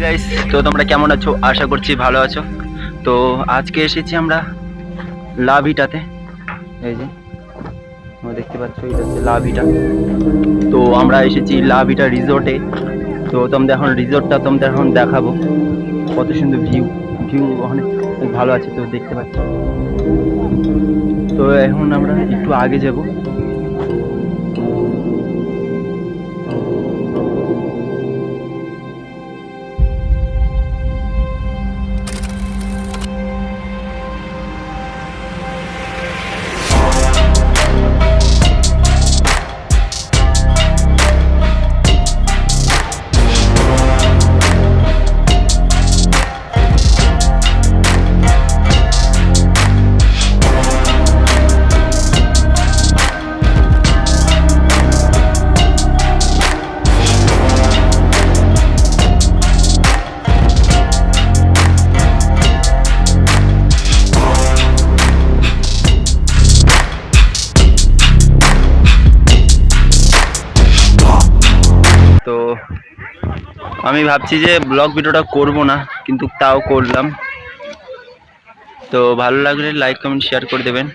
Guys, তো তোমরা কেমন আছো? আশা করছি ভালো আছো। তো আজকে এসেছি আমরা লাভিটাতে। এই যে তোমরা দেখতে পাচ্ছ, এটা হচ্ছে লাভিটা। তো আমরা এসেছি লাভিটা রিসোর্টে। তো তোমাদের এখন দেখাবো কত সুন্দর ভিউ। ভিউ অনেক ভালো আছে, তো দেখতে পাচ্ছ। তো এখন আমরা একটু আগে যাব। তো আমি ভাবছি যে ব্লগ ভিডিওটা করব না, কিন্তু তাও করলাম। তো ভালো লাগলে লাইক কমেন্ট শেয়ার করে দেবেন।